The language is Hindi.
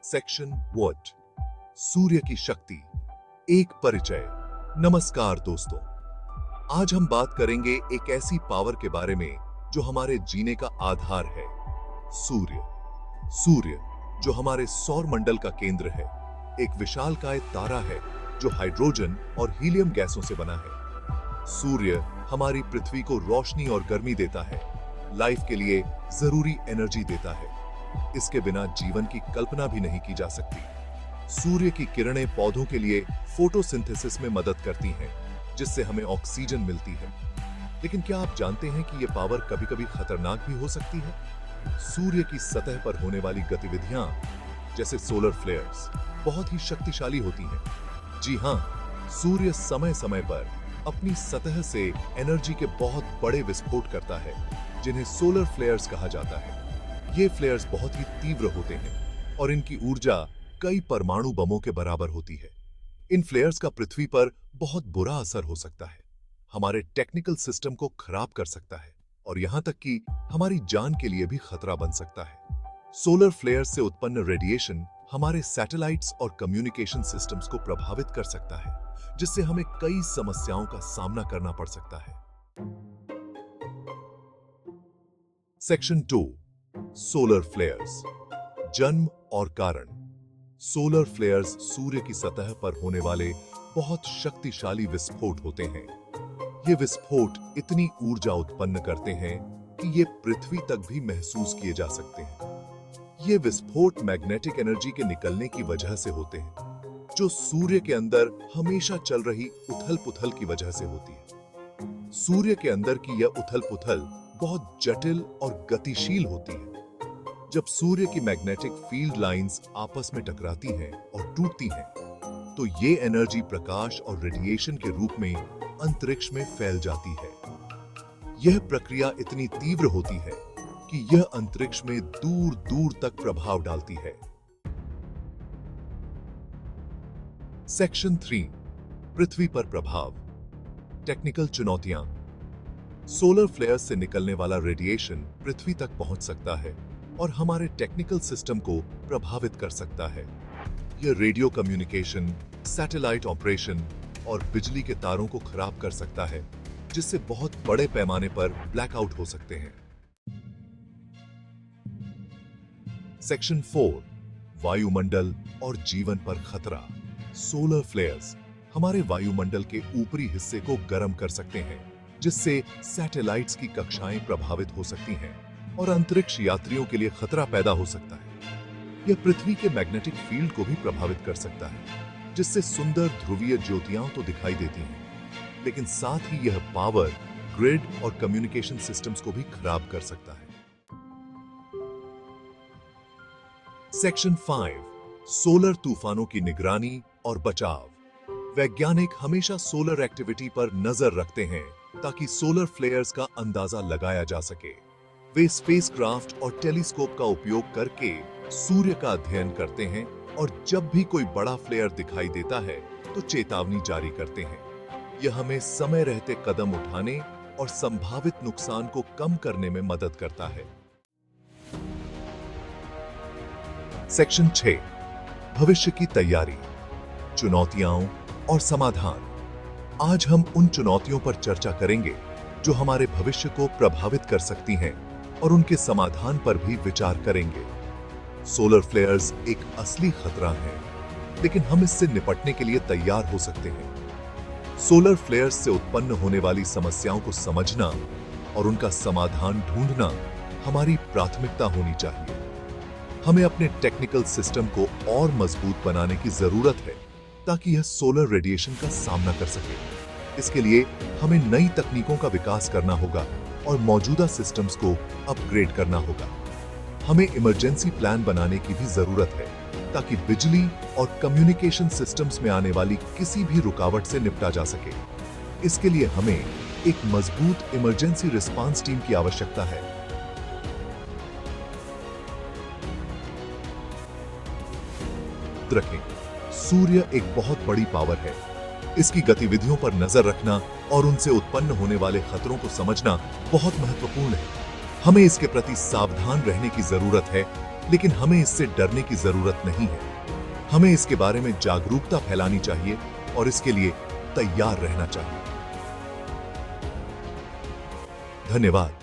सेक्शन व्हाट, सूर्य की शक्ति, एक परिचय। नमस्कार दोस्तों, आज हम बात करेंगे एक ऐसी पावर के बारे में जो हमारे जीने का आधार है। सूर्य। सूर्य जो हमारे सौर मंडल का केंद्र है, एक विशालकाय तारा है जो हाइड्रोजन और हीलियम गैसों से बना है। सूर्य हमारी पृथ्वी को रोशनी और गर्मी देता है, लाइफ के लिए जरूरी एनर्जी देता है। इसके बिना जीवन की कल्पना भी नहीं की जा सकती। सूर्य की किरणें पौधों के लिए फोटोसिंथेसिस में मदद करती हैं, जिससे हमें ऑक्सीजन मिलती है। लेकिन क्या आप जानते हैं कि यह पावर कभी-कभी खतरनाक भी हो सकती है? सूर्य की सतह पर होने वाली गतिविधियां, जैसे सोलर फ्लेयर्स, बहुत ही शक्तिशाली होती हैं। जी हां, सूर्य समय-समय पर अपनी सतह से एनर्जी के बहुत बड़े विस्फोट करता है, जिन्हें सोलर फ्लेयर्स कहा जाता है। ये फ्लेयर्स बहुत ही तीव्र होते हैं और इनकी ऊर्जा कई परमाणु बमों के बराबर होती है। इन फ्लेयर्स का पृथ्वी पर बहुत बुरा असर हो सकता है, हमारे टेक्निकल सिस्टम को खराब कर सकता है और यहां तक कि हमारी जान के लिए भी खतरा बन सकता है। सोलर फ्लेयर्स से उत्पन्न रेडिएशन हमारे सैटेलाइट्स और कम्युनिकेशन सिस्टम्स को प्रभावित कर सकता है, जिससे हमें कई समस्याओं का सामना करना पड़ सकता है। सेक्शन 2, सोलर फ्लेयर्स, जन्म और कारण। सोलर फ्लेयर्स सूर्य की सतह पर होने वाले बहुत शक्तिशाली विस्फोट होते हैं। ये विस्फोट इतनी ऊर्जा उत्पन्न करते हैं कि ये पृथ्वी तक भी महसूस किए जा सकते हैं। ये विस्फोट मैग्नेटिक एनर्जी के निकलने की वजह से होते हैं, जो सूर्य के अंदर हमेशा चल रही उथल-पुथल की वजह से होती है। सूर्य के अंदर की यह उथल-पुथल बहुत जटिल और गतिशील होती है। जब सूर्य की मैग्नेटिक फील्ड लाइंस आपस में टकराती हैं और टूटती हैं, तो ये एनर्जी प्रकाश और रेडिएशन के रूप में अंतरिक्ष में फैल जाती है। यह प्रक्रिया इतनी तीव्र होती है कि यह अंतरिक्ष में दूर-दूर तक प्रभाव डालती है। सेक्शन 3, पृथ्वी पर प्रभाव, टेक्निकल चुनौतियां। सोलर फ्लेयर्स से निकलने वाला रेडिएशन पृथ्वी तक पहुंच सकता है और हमारे टेक्निकल सिस्टम को प्रभावित कर सकता है। यह रेडियो कम्युनिकेशन, सैटेलाइट ऑपरेशन और बिजली के तारों को खराब कर सकता है, जिससे बहुत बड़े पैमाने पर ब्लैकआउट हो सकते हैं। सेक्शन 4, वायुमंडल और जीवन पर खतरा। सोलर फ्लेयर्स हमारे वायुमंडल के ऊपरी हिस्से को गर्म कर सकते हैं, जिससे सैटेलाइट्स की कक्षाएं प्रभावित हो सकती हैं और अंतरिक्ष यात्रियों के लिए खतरा पैदा हो सकता है। यह पृथ्वी के मैग्नेटिक फील्ड को भी प्रभावित कर सकता है, जिससे सुंदर ध्रुवीय ज्योतियां तो दिखाई देती हैं, लेकिन साथ ही यह पावर ग्रिड और कम्युनिकेशन सिस्टम्स को भी खराब कर सकता है। सेक्शन 5, सोलर तूफानों की निगरानी और बचाव। वैज्ञानिक हमेशा सोलर एक्टिविटी पर नजर रखते हैं ताकि सोलर फ्लेयर्स का अंदाजा लगाया जा सके। वे स्पेसक्राफ्ट और टेलीस्कोप का उपयोग करके सूर्य का अध्ययन करते हैं और जब भी कोई बड़ा फ्लेयर दिखाई देता है तो चेतावनी जारी करते हैं। यह हमें समय रहते कदम उठाने और संभावित नुकसान को कम करने में मदद करता है। सेक्शन 6, भविष्य की तैयारी, चुनौतियां और समाधान। आज हम उन चुनौतियों पर चर्चा करेंगे जो हमारे भविष्य को प्रभावित कर सकती हैं और उनके समाधान पर भी विचार करेंगे। सोलर फ्लेयर्स एक असली खतरा है, लेकिन हम इससे निपटने के लिए तैयार हो सकते हैं। सोलर फ्लेयर्स से उत्पन्न होने वाली समस्याओं को समझना और उनका समाधान ढूंढना हमारी प्राथमिकता होनी चाहिए। हमें अपने टेक्निकल सिस्टम को और मजबूत बनाने की जरूरत है ताकि यह सोलर रेडिएशन का सामना कर सके। इसके लिए हमें नई तकनीकों का विकास करना होगा और मौजूदा सिस्टम्स को अपग्रेड करना होगा। हमें इमरजेंसी प्लान बनाने की भी जरूरत है ताकि बिजली और कम्युनिकेशन सिस्टम्स में आने वाली किसी भी रुकावट से निपटा जा सके। इसके लिए हमें एक मजबूत इमरजेंसी रिस्पांस टीम की आवश्यकता है। रखें, सूर्य एक बहुत बड़ी पावर है। इसकी गतिविधियों पर नजर रखना और उनसे उत्पन्न होने वाले खतरों को समझना बहुत महत्वपूर्ण है। हमें इसके प्रति सावधान रहने की जरूरत है लेकिन हमें इससे डरने की जरूरत नहीं है। हमें इसके बारे में जागरूकता फैलानी चाहिए और इसके लिए तैयार रहना चाहिए। धन्यवाद।